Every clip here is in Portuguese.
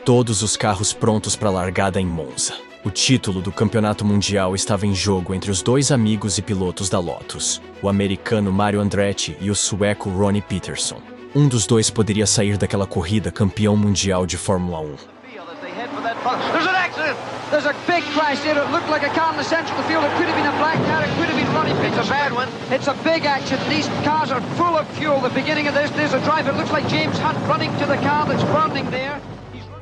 todos os carros prontos para a largada em Monza. O título do campeonato mundial estava em jogo entre os dois amigos e pilotos da Lotus, o americano Mario Andretti e o sueco Ronnie Peterson. Um dos dois poderia sair daquela corrida campeão mundial de Fórmula 1. There's an accident! There's a big crash there. It looked like a car in the center of the field. It could have been a black car. It could have been Ronnie Peterson. It's a bad one. It's a big accident. These cars are full of fuel. The beginning of this, there's a driver. It looks like James Hunt running to the car that's burning there.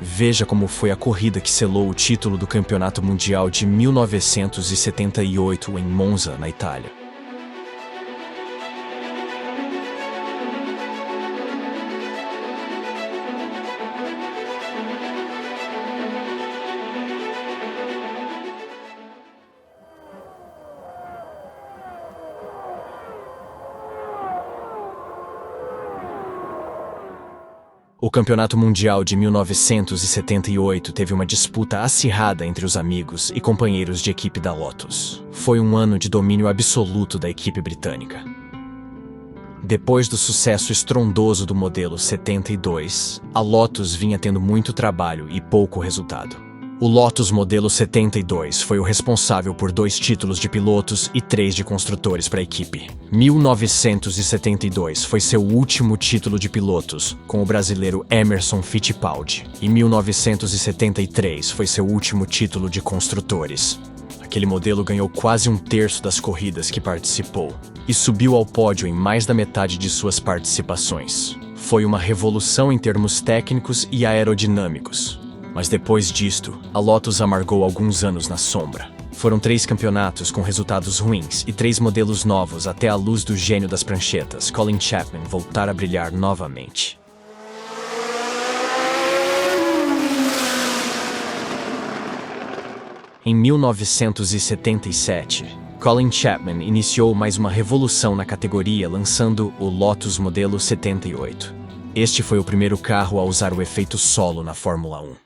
Veja como foi a corrida que selou o título do Campeonato Mundial de 1978 em Monza, na Itália. O Campeonato Mundial de 1978 teve uma disputa acirrada entre os amigos e companheiros de equipe da Lotus. Foi um ano de domínio absoluto da equipe britânica. Depois do sucesso estrondoso do modelo 72, a Lotus vinha tendo muito trabalho e pouco resultado. O Lotus modelo 72 foi o responsável por 2 títulos de pilotos e 3 de construtores para a equipe. 1972 foi seu último título de pilotos, com o brasileiro Emerson Fittipaldi. E 1973 foi seu último título de construtores. Aquele modelo ganhou quase 1/3 das corridas que participou e subiu ao pódio em mais da metade de suas participações. Foi uma revolução em termos técnicos e aerodinâmicos. Mas depois disto, a Lotus amargou alguns anos na sombra. Foram 3 campeonatos com resultados ruins e 3 modelos novos até a luz do gênio das pranchetas, Colin Chapman, voltar a brilhar novamente. Em 1977, Colin Chapman iniciou mais uma revolução na categoria lançando o Lotus modelo 78. Este foi o primeiro carro a usar o efeito solo na Fórmula 1.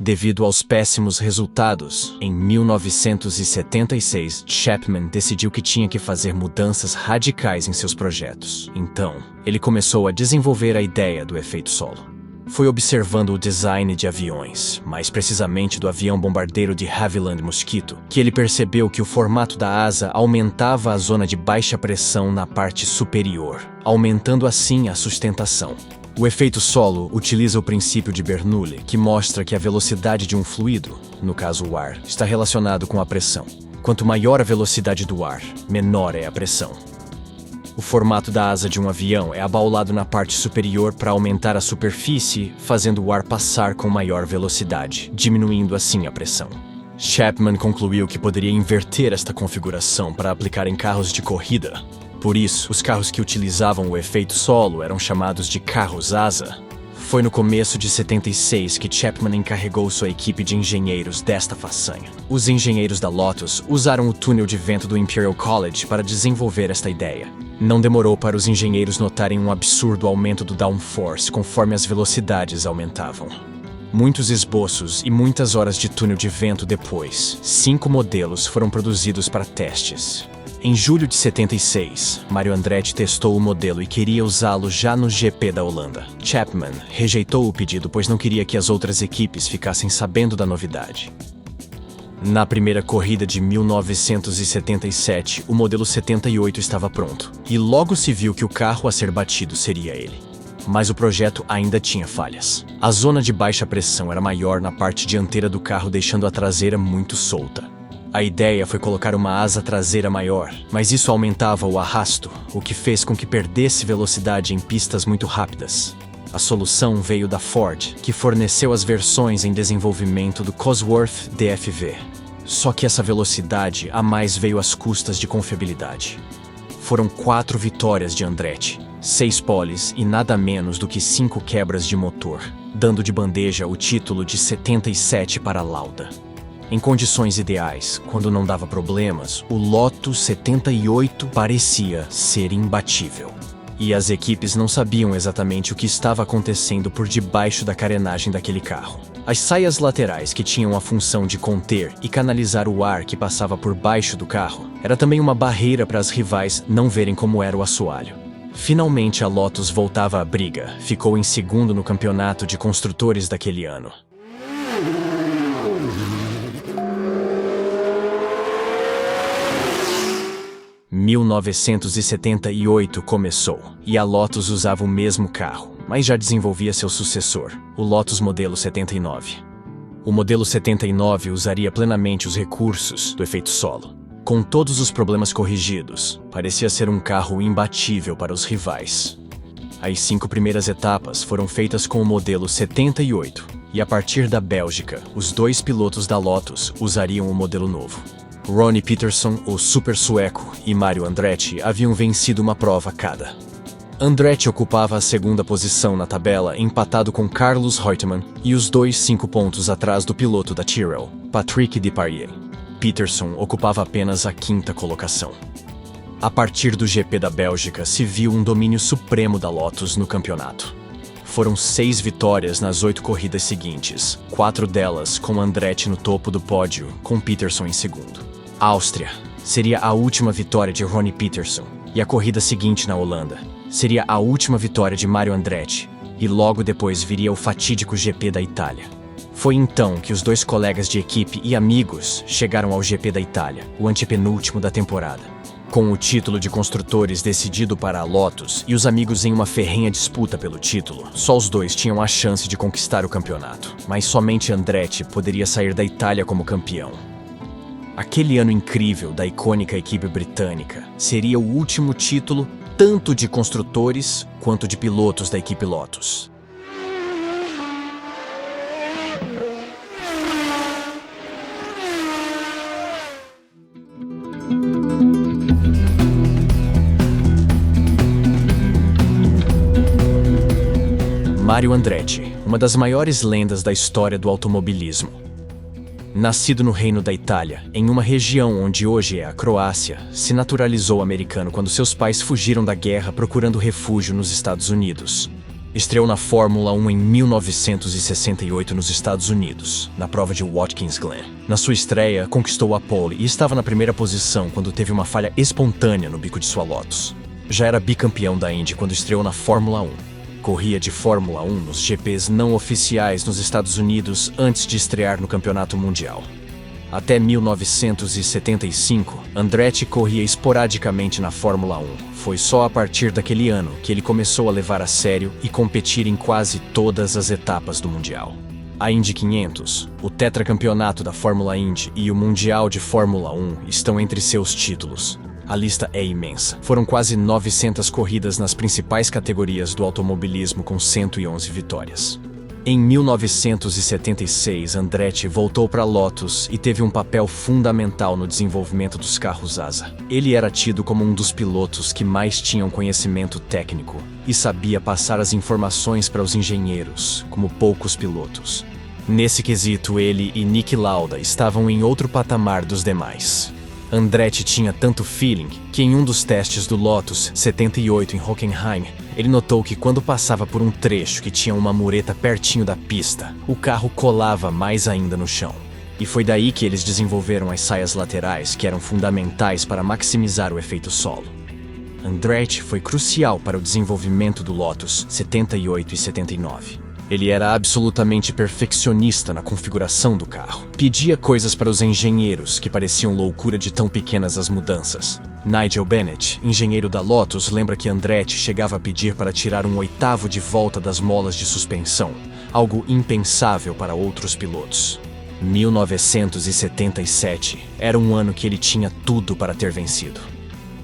Devido aos péssimos resultados, em 1976, Chapman decidiu que tinha que fazer mudanças radicais em seus projetos. Então, ele começou a desenvolver a ideia do efeito solo. Foi observando o design de aviões, mais precisamente do avião bombardeiro de Havilland Mosquito, que ele percebeu que o formato da asa aumentava a zona de baixa pressão na parte superior, aumentando assim a sustentação. O efeito solo utiliza o princípio de Bernoulli, que mostra que a velocidade de um fluido, no caso o ar, está relacionado com a pressão. Quanto maior a velocidade do ar, menor é a pressão. O formato da asa de um avião é abaulado na parte superior para aumentar a superfície, fazendo o ar passar com maior velocidade, diminuindo assim a pressão. Chapman concluiu que poderia inverter esta configuração para aplicar em carros de corrida. Por isso, os carros que utilizavam o efeito solo eram chamados de carros-asa. Foi no começo de 76 que Chapman encarregou sua equipe de engenheiros desta façanha. Os engenheiros da Lotus usaram o túnel de vento do Imperial College para desenvolver esta ideia. Não demorou para os engenheiros notarem um absurdo aumento do downforce conforme as velocidades aumentavam. Muitos esboços e muitas horas de túnel de vento depois, 5 modelos foram produzidos para testes. Em julho de 76, Mario Andretti testou o modelo e queria usá-lo já no GP da Holanda. Chapman rejeitou o pedido pois não queria que as outras equipes ficassem sabendo da novidade. Na primeira corrida de 1977, o modelo 78 estava pronto, e logo se viu que o carro a ser batido seria ele. Mas o projeto ainda tinha falhas. A zona de baixa pressão era maior na parte dianteira do carro, deixando a traseira muito solta. A ideia foi colocar uma asa traseira maior, mas isso aumentava o arrasto, o que fez com que perdesse velocidade em pistas muito rápidas. A solução veio da Ford, que forneceu as versões em desenvolvimento do Cosworth DFV. Só que essa velocidade a mais veio às custas de confiabilidade. Foram 4 vitórias de Andretti, 6 poles e nada menos do que 5 quebras de motor, dando de bandeja o título de 77 para a Lauda. Em condições ideais, quando não dava problemas, o Lotus 78 parecia ser imbatível. E as equipes não sabiam exatamente o que estava acontecendo por debaixo da carenagem daquele carro. As saias laterais, que tinham a função de conter e canalizar o ar que passava por baixo do carro, era também uma barreira para as rivais não verem como era o assoalho. Finalmente a Lotus voltava à briga, ficou em segundo no campeonato de construtores daquele ano. Em 1978 começou, e a Lotus usava o mesmo carro, mas já desenvolvia seu sucessor, o Lotus Modelo 79. O Modelo 79 usaria plenamente os recursos do efeito solo. Com todos os problemas corrigidos, parecia ser um carro imbatível para os rivais. As 5 primeiras etapas foram feitas com o Modelo 78, e a partir da Bélgica, os 2 pilotos da Lotus usariam o modelo novo. Ronnie Peterson, o super sueco, e Mario Andretti haviam vencido uma prova cada. Andretti ocupava a segunda posição na tabela, empatado com Carlos Reutemann e os dois 5 pontos atrás do piloto da Tyrrell, Patrick Depailler. Peterson ocupava apenas a 5ª colocação. A partir do GP da Bélgica se viu um domínio supremo da Lotus no campeonato. Foram 6 vitórias nas 8 corridas seguintes, 4 delas com Andretti no topo do pódio, com Peterson em segundo. Áustria seria a última vitória de Ronnie Peterson, e a corrida seguinte na Holanda seria a última vitória de Mario Andretti, e logo depois viria o fatídico GP da Itália. Foi então que os 2 colegas de equipe e amigos chegaram ao GP da Itália, o antepenúltimo da temporada. Com o título de construtores decidido para a Lotus e os amigos em uma ferrenha disputa pelo título, só os 2 tinham a chance de conquistar o campeonato, mas somente Andretti poderia sair da Itália como campeão. Aquele ano incrível da icônica equipe britânica seria o último título tanto de construtores quanto de pilotos da equipe Lotus. Mario Andretti, uma das maiores lendas da história do automobilismo. Nascido no Reino da Itália, em uma região onde hoje é a Croácia, se naturalizou americano quando seus pais fugiram da guerra procurando refúgio nos Estados Unidos. Estreou na Fórmula 1 em 1968 nos Estados Unidos, na prova de Watkins Glen. Na sua estreia, conquistou a pole e estava na primeira posição quando teve uma falha espontânea no bico de sua Lotus. Já era bicampeão da Indy quando estreou na Fórmula 1. Corria de Fórmula 1 nos GPs não oficiais nos Estados Unidos antes de estrear no Campeonato Mundial. Até 1975, Andretti corria esporadicamente na Fórmula 1. Foi só a partir daquele ano que ele começou a levar a sério e competir em quase todas as etapas do Mundial. A Indy 500, o tetracampeonato da Fórmula Indy e o Mundial de Fórmula 1 estão entre seus títulos. A lista é imensa. Foram quase 900 corridas nas principais categorias do automobilismo com 111 vitórias. Em 1976, Andretti voltou para a Lotus e teve um papel fundamental no desenvolvimento dos carros asa. Ele era tido como um dos pilotos que mais tinham conhecimento técnico e sabia passar as informações para os engenheiros, como poucos pilotos. Nesse quesito, ele e Niki Lauda estavam em outro patamar dos demais. Andretti tinha tanto feeling que em um dos testes do Lotus 78 em Hockenheim, ele notou que quando passava por um trecho que tinha uma mureta pertinho da pista, o carro colava mais ainda no chão. E foi daí que eles desenvolveram as saias laterais que eram fundamentais para maximizar o efeito solo. Andretti foi crucial para o desenvolvimento do Lotus 78 e 79. Ele era absolutamente perfeccionista na configuração do carro. Pedia coisas para os engenheiros que pareciam loucura de tão pequenas as mudanças. Nigel Bennett, engenheiro da Lotus, lembra que Andretti chegava a pedir para tirar 1/8 de volta das molas de suspensão, algo impensável para outros pilotos. 1977 era um ano que ele tinha tudo para ter vencido.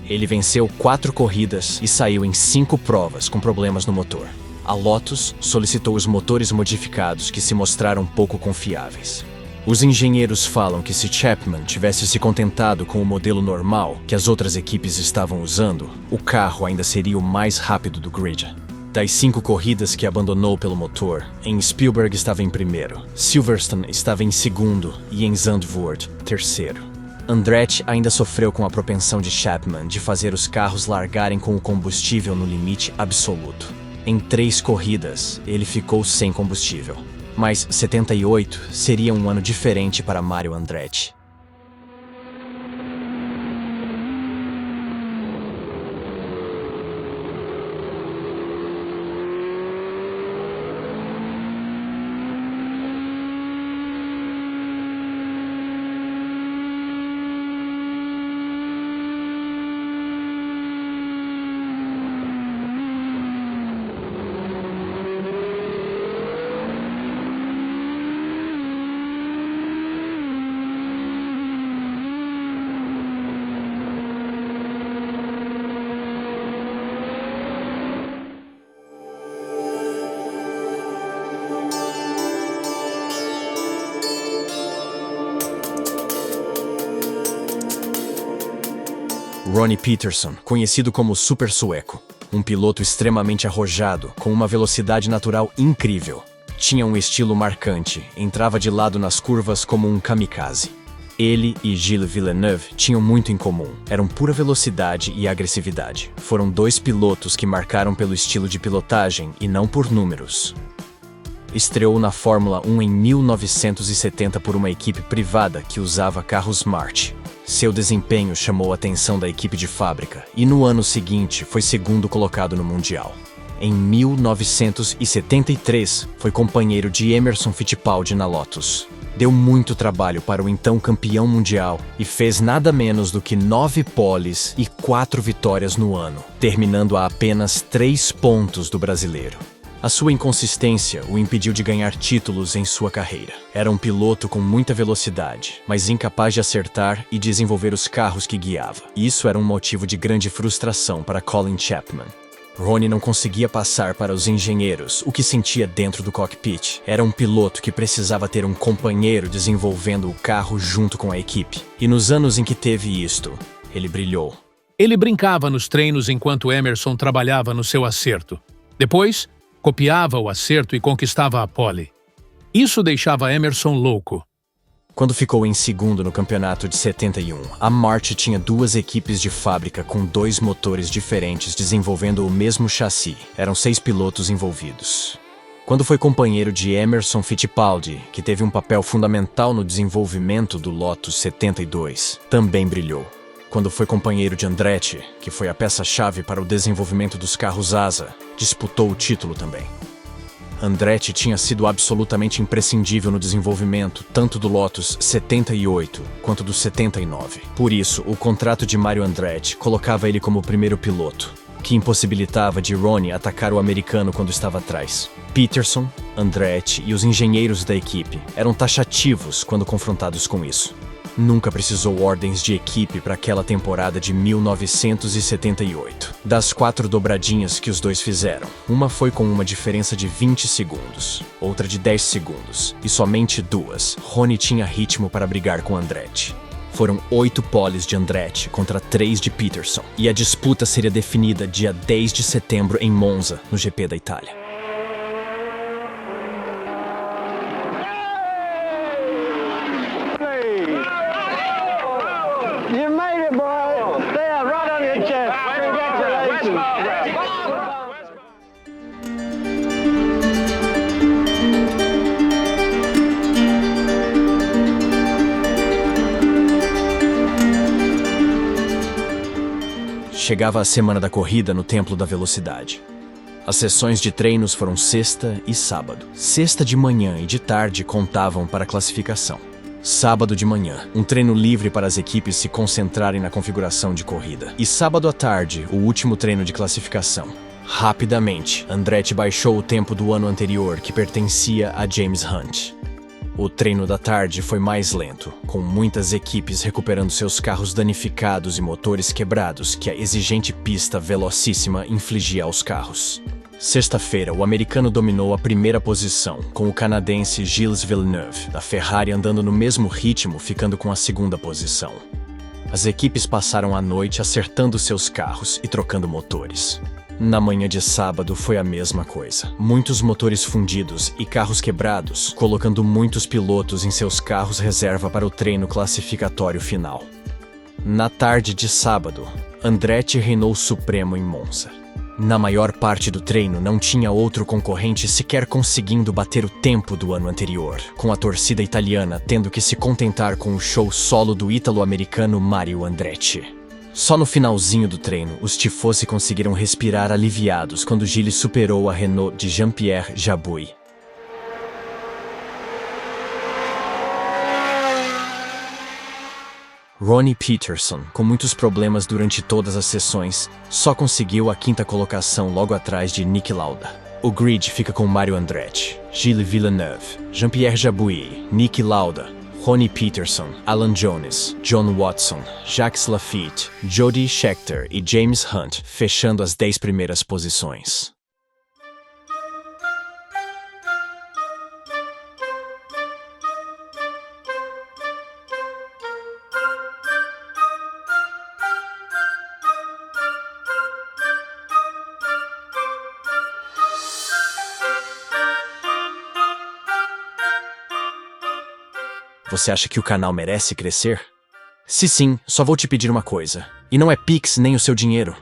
Ele venceu 4 corridas e saiu em 5 provas com problemas no motor. A Lotus solicitou os motores modificados que se mostraram pouco confiáveis. Os engenheiros falam que se Chapman tivesse se contentado com o modelo normal que as outras equipes estavam usando, o carro ainda seria o mais rápido do grid. Das 5 corridas que abandonou pelo motor, em Spielberg estava em primeiro, Silverstone estava em segundo e em Zandvoort, terceiro. Andretti ainda sofreu com a propensão de Chapman de fazer os carros largarem com o combustível no limite absoluto. Em 3 corridas, ele ficou sem combustível. Mas 78 seria um ano diferente para Mario Andretti. Ronnie Peterson, conhecido como Super Sueco. Um piloto extremamente arrojado, com uma velocidade natural incrível. Tinha um estilo marcante, entrava de lado nas curvas como um kamikaze. Ele e Gilles Villeneuve tinham muito em comum. Eram pura velocidade e agressividade. Foram dois pilotos que marcaram pelo estilo de pilotagem e não por números. Estreou na Fórmula 1 em 1970 por uma equipe privada que usava carros March. Seu desempenho chamou a atenção da equipe de fábrica e no ano seguinte foi segundo colocado no Mundial. Em 1973, foi companheiro de Emerson Fittipaldi na Lotus. Deu muito trabalho para o então campeão mundial e fez nada menos do que 9 poles e 4 vitórias no ano, terminando a apenas 3 pontos do brasileiro. A sua inconsistência o impediu de ganhar títulos em sua carreira. Era um piloto com muita velocidade, mas incapaz de acertar e desenvolver os carros que guiava. Isso era um motivo de grande frustração para Colin Chapman. Ronnie não conseguia passar para os engenheiros o que sentia dentro do cockpit. Era um piloto que precisava ter um companheiro desenvolvendo o carro junto com a equipe. E nos anos em que teve isto, ele brilhou. Ele brincava nos treinos enquanto Emerson trabalhava no seu acerto. Depois, copiava o acerto e conquistava a pole. Isso deixava Emerson louco. Quando ficou em segundo no campeonato de 71, a March tinha 2 equipes de fábrica com 2 motores diferentes desenvolvendo o mesmo chassi. Eram 6 pilotos envolvidos. Quando foi companheiro de Emerson Fittipaldi, que teve um papel fundamental no desenvolvimento do Lotus 72, também brilhou. Quando foi companheiro de Andretti, que foi a peça-chave para o desenvolvimento dos carros asa, disputou o título também. Andretti tinha sido absolutamente imprescindível no desenvolvimento tanto do Lotus 78 quanto do 79. Por isso, o contrato de Mario Andretti colocava ele como o primeiro piloto, que impossibilitava de Ronnie atacar o americano quando estava atrás. Peterson, Andretti e os engenheiros da equipe eram taxativos quando confrontados com isso. Nunca precisou ordens de equipe para aquela temporada de 1978. Das 4 dobradinhas que os dois fizeram, uma foi com uma diferença de 20 segundos, outra de 10 segundos, e somente 2, Ronnie tinha ritmo para brigar com Andretti. Foram 8 poles de Andretti contra 3 de Peterson, e a disputa seria definida dia 10 de setembro em Monza, no GP da Itália. You made it, boy. There, right on your chest. Congratulations. Chegava a semana da corrida no Templo da Velocidade. As sessões de treinos foram sexta e sábado. Sexta de manhã e de tarde contavam para a classificação. Sábado de manhã, um treino livre para as equipes se concentrarem na configuração de corrida. E sábado à tarde, o último treino de classificação. Rapidamente, Andretti baixou o tempo do ano anterior, que pertencia a James Hunt. O treino da tarde foi mais lento, com muitas equipes recuperando seus carros danificados e motores quebrados que a exigente pista velocíssima infligia aos carros. Sexta-feira, o americano dominou a primeira posição, com o canadense Gilles Villeneuve, da Ferrari andando no mesmo ritmo, ficando com a segunda posição. As equipes passaram a noite acertando seus carros e trocando motores. Na manhã de sábado foi a mesma coisa. Muitos motores fundidos e carros quebrados, colocando muitos pilotos em seus carros reserva para o treino classificatório final. Na tarde de sábado, Andretti reinou supremo em Monza. Na maior parte do treino, não tinha outro concorrente sequer conseguindo bater o tempo do ano anterior, com a torcida italiana tendo que se contentar com o show solo do ítalo-americano Mario Andretti. Só no finalzinho do treino, os tifosi conseguiram respirar aliviados quando Gilles superou a Renault de Jean-Pierre Jabouille. Ronnie Peterson, com muitos problemas durante todas as sessões, só conseguiu a 5ª colocação logo atrás de Niki Lauda. O grid fica com Mario Andretti, Gilles Villeneuve, Jean-Pierre Jabouille, Niki Lauda, Ronnie Peterson, Alan Jones, John Watson, Jacques Laffite, Jody Scheckter e James Hunt, fechando as 10 primeiras posições. Você acha que o canal merece crescer? Se sim, só vou te pedir uma coisa. E não é Pix nem o seu dinheiro.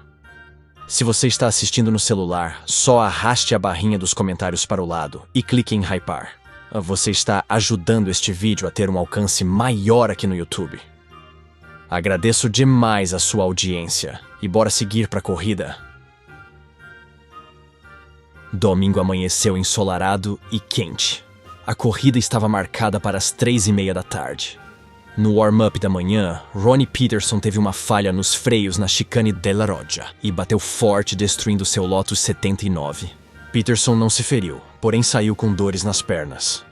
Se você está assistindo no celular, só arraste a barrinha dos comentários para o lado e clique em hypar. Você está ajudando este vídeo a ter um alcance maior aqui no YouTube. Agradeço demais a sua audiência e bora seguir para a corrida. Domingo amanheceu ensolarado e quente. A corrida estava marcada para as 3:30 da tarde. No warm-up da manhã, Ronnie Peterson teve uma falha nos freios na chicane della Roggia e bateu forte, destruindo seu Lotus 79. Peterson não se feriu, porém saiu com dores nas pernas.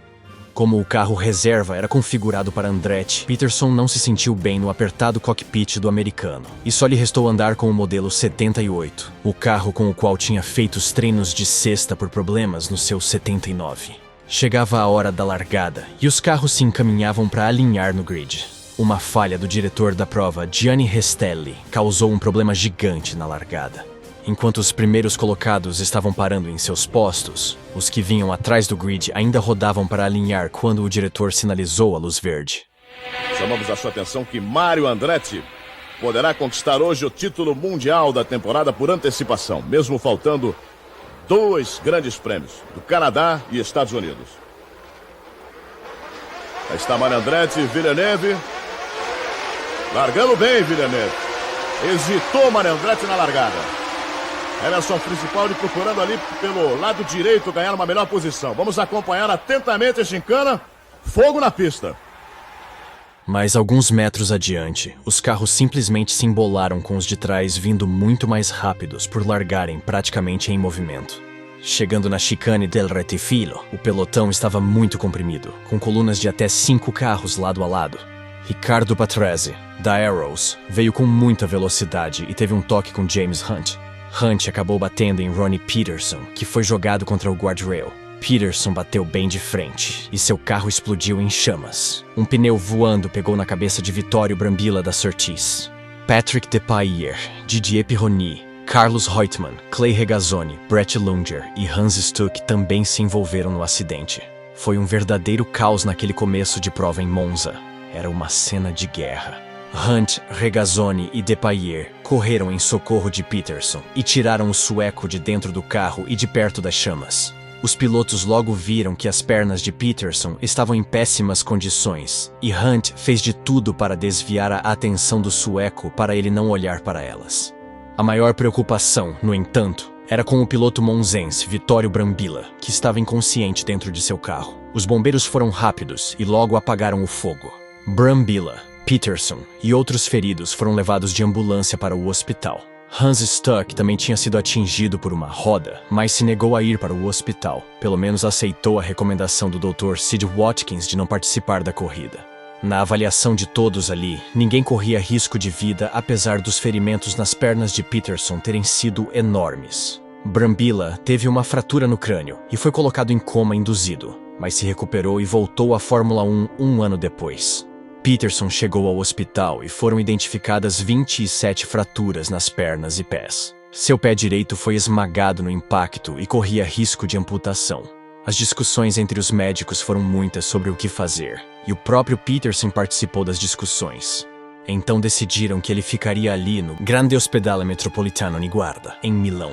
Como o carro reserva era configurado para Andretti, Peterson não se sentiu bem no apertado cockpit do americano, e só lhe restou andar com o modelo 78, o carro com o qual tinha feito os treinos de sexta por problemas no seu 79. Chegava a hora da largada e os carros se encaminhavam para alinhar no grid. Uma falha do diretor da prova, Gianni Restelli, causou um problema gigante na largada. Enquanto os primeiros colocados estavam parando em seus postos, os que vinham atrás do grid ainda rodavam para alinhar quando o diretor sinalizou a luz verde. Chamamos a sua atenção que Mario Andretti poderá conquistar hoje o título mundial da temporada por antecipação, mesmo faltando 2 grandes prêmios, do Canadá e Estados Unidos. Aí está Mario Andretti, Villeneuve. Largando bem, Villeneuve. Hesitou Mario Andretti na largada. Emerson Fittipaldi procurando ali pelo lado direito ganhar uma melhor posição. Vamos acompanhar atentamente a gincana. Fogo na pista. Mas alguns metros adiante, os carros simplesmente se embolaram com os de trás vindo muito mais rápidos por largarem praticamente em movimento. Chegando na chicane del Retifilo, o pelotão estava muito comprimido, com colunas de até 5 carros lado a lado. Riccardo Patrese, da Arrows, veio com muita velocidade e teve um toque com James Hunt. Hunt acabou batendo em Ronnie Peterson, que foi jogado contra o guardrail. Peterson bateu bem de frente e seu carro explodiu em chamas. Um pneu voando pegou na cabeça de Vittorio Brambilla da Surtees. Patrick Depailler, Didier Pironi, Carlos Reutemann, Clay Regazzoni, Brett Lunger e Hans Stuck também se envolveram no acidente. Foi um verdadeiro caos naquele começo de prova em Monza. Era uma cena de guerra. Hunt, Regazzoni e Depailler correram em socorro de Peterson e tiraram o sueco de dentro do carro e de perto das chamas. Os pilotos logo viram que as pernas de Peterson estavam em péssimas condições, e Hunt fez de tudo para desviar a atenção do sueco para ele não olhar para elas. A maior preocupação, no entanto, era com o piloto monzense Vittorio Brambilla, que estava inconsciente dentro de seu carro. Os bombeiros foram rápidos e logo apagaram o fogo. Brambilla, Peterson e outros feridos foram levados de ambulância para o hospital. Hans Stuck também tinha sido atingido por uma roda, mas se negou a ir para o hospital. Pelo menos aceitou a recomendação do Dr. Sid Watkins de não participar da corrida. Na avaliação de todos ali, ninguém corria risco de vida apesar dos ferimentos nas pernas de Peterson terem sido enormes. Brambilla teve uma fratura no crânio e foi colocado em coma induzido, mas se recuperou e voltou à Fórmula 1 um ano depois. Peterson chegou ao hospital e foram identificadas 27 fraturas nas pernas e pés. Seu pé direito foi esmagado no impacto e corria risco de amputação. As discussões entre os médicos foram muitas sobre o que fazer, e o próprio Peterson participou das discussões. Então decidiram que ele ficaria ali no Grande Ospedale Metropolitano di Guarda, em Milão.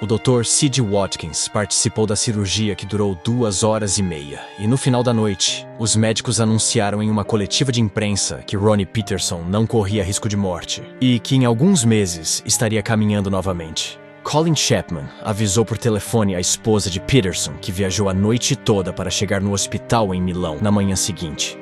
O Dr. Sid Watkins participou da cirurgia que durou 2 horas e meia, e no final da noite, os médicos anunciaram em uma coletiva de imprensa que Ronnie Peterson não corria risco de morte, e que em alguns meses estaria caminhando novamente. Colin Chapman avisou por telefone a esposa de Peterson, que viajou a noite toda para chegar no hospital em Milão na manhã seguinte.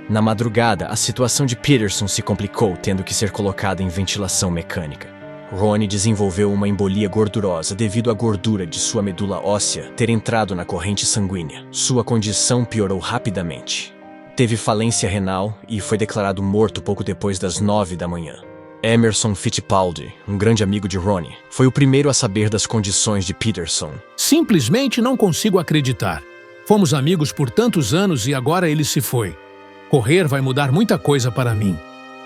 Na madrugada, a situação de Peterson se complicou, tendo que ser colocado em ventilação mecânica. Ronnie desenvolveu uma embolia gordurosa devido à gordura de sua medula óssea ter entrado na corrente sanguínea. Sua condição piorou rapidamente. Teve falência renal e foi declarado morto pouco depois das 9 da manhã. Emerson Fittipaldi, um grande amigo de Ronnie, foi o primeiro a saber das condições de Peterson. Simplesmente não consigo acreditar. Fomos amigos por tantos anos e agora ele se foi. Correr vai mudar muita coisa para mim.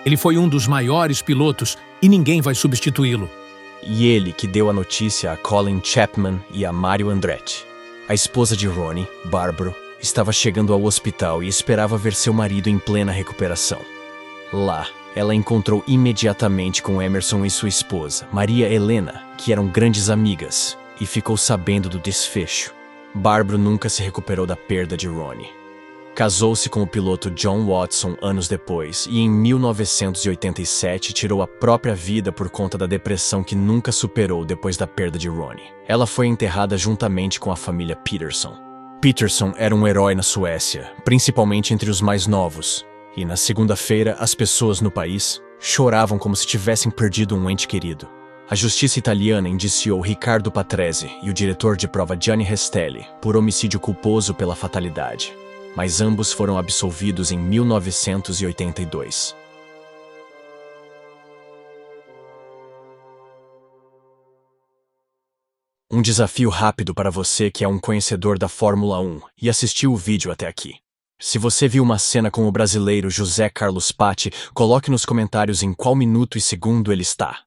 Ele foi um dos maiores pilotos e ninguém vai substituí-lo. E ele que deu a notícia a Colin Chapman e a Mario Andretti. A esposa de Ronnie, Barbara, estava chegando ao hospital e esperava ver seu marido em plena recuperação. Lá, ela encontrou imediatamente com Emerson e sua esposa, Maria Helena, que eram grandes amigas, e ficou sabendo do desfecho. Barbro nunca se recuperou da perda de Ronnie. Casou-se com o piloto John Watson anos depois e em 1987 tirou a própria vida por conta da depressão que nunca superou depois da perda de Ronnie. Ela foi enterrada juntamente com a família Peterson. Peterson era um herói na Suécia, principalmente entre os mais novos, e na segunda-feira as pessoas no país choravam como se tivessem perdido um ente querido. A justiça italiana indiciou Riccardo Patrese e o diretor de prova Gianni Restelli por homicídio culposo pela fatalidade, mas ambos foram absolvidos em 1982. Um desafio rápido para você que é um conhecedor da Fórmula 1 e assistiu o vídeo até aqui. Se você viu uma cena com o brasileiro José Carlos Patti, coloque nos comentários em qual minuto e segundo ele está.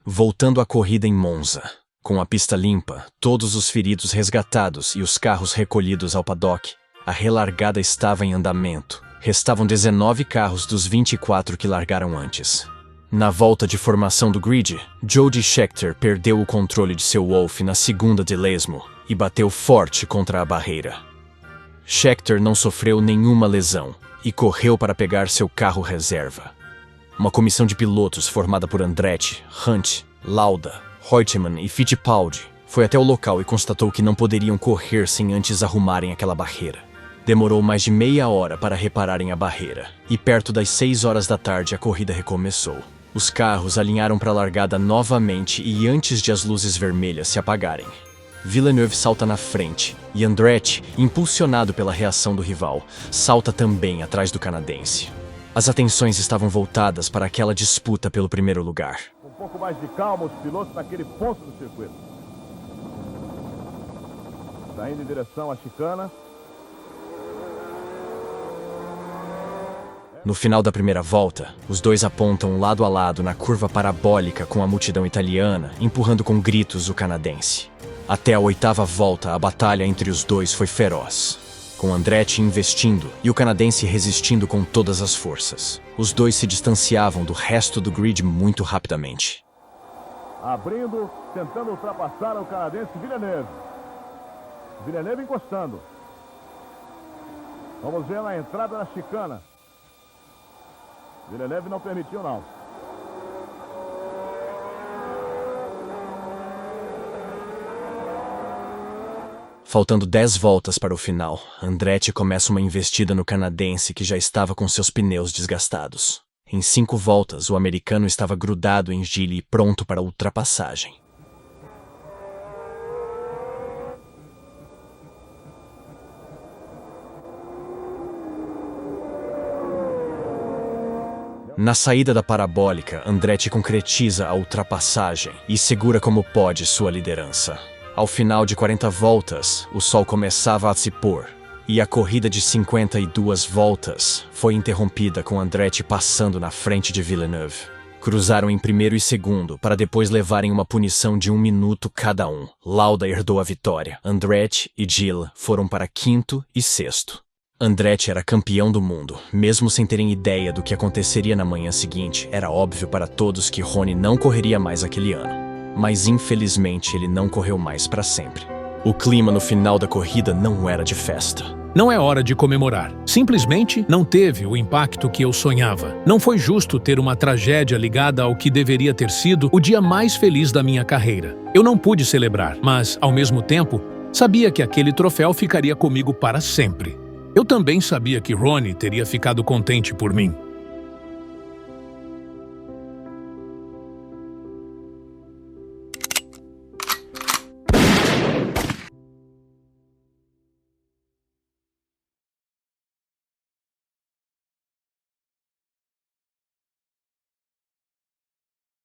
Voltando à corrida em Monza. Com a pista limpa, todos os feridos resgatados e os carros recolhidos ao paddock, a relargada estava em andamento. Restavam 19 carros dos 24 que largaram antes. Na volta de formação do grid, Jody Scheckter perdeu o controle de seu Wolf na segunda de lesmo e bateu forte contra a barreira. Scheckter não sofreu nenhuma lesão e correu para pegar seu carro reserva. Uma comissão de pilotos formada por Andretti, Hunt, Lauda, Reutemann e Fittipaldi foi até o local e constatou que não poderiam correr sem antes arrumarem aquela barreira. Demorou mais de meia hora para repararem a barreira, e perto das 6 horas da tarde a corrida recomeçou. Os carros alinharam para a largada novamente e antes de as luzes vermelhas se apagarem, Villeneuve salta na frente, e Andretti, impulsionado pela reação do rival, salta também atrás do canadense. As atenções estavam voltadas para aquela disputa pelo primeiro lugar. Um pouco mais de calma os pilotos naquele ponto do circuito. Está indo em direção à chicana. No final da primeira volta, os dois apontam lado a lado na curva parabólica com a multidão italiana, empurrando com gritos o canadense. Até a 8ª volta, a batalha entre os dois foi feroz, com Andretti investindo e o canadense resistindo com todas as forças. Os dois se distanciavam do resto do grid muito rapidamente. Abrindo, tentando ultrapassar o canadense Villeneuve. Villeneuve encostando. Vamos ver na entrada da chicana. Villeneuve não permitiu, não. Faltando 10 voltas para o final, Andretti começa uma investida no canadense que já estava com seus pneus desgastados. Em 5 voltas, o americano estava grudado em Gilles e pronto para a ultrapassagem. Na saída da parabólica, Andretti concretiza a ultrapassagem e segura como pode sua liderança. Ao final de 40 voltas, o sol começava a se pôr, e a corrida de 52 voltas foi interrompida com Andretti passando na frente de Villeneuve. Cruzaram em primeiro e segundo, para depois levarem uma punição de 1 minuto cada um. Lauda herdou a vitória. Andretti e Gilles foram para 5º e 6º. Andretti era campeão do mundo. Mesmo sem terem ideia do que aconteceria na manhã seguinte, era óbvio para todos que Ronnie não correria mais aquele ano. Mas infelizmente ele não correu mais para sempre. O clima no final da corrida não era de festa. Não é hora de comemorar. Simplesmente não teve o impacto que eu sonhava. Não foi justo ter uma tragédia ligada ao que deveria ter sido o dia mais feliz da minha carreira. Eu não pude celebrar, mas, ao mesmo tempo, sabia que aquele troféu ficaria comigo para sempre. Eu também sabia que Ronnie teria ficado contente por mim.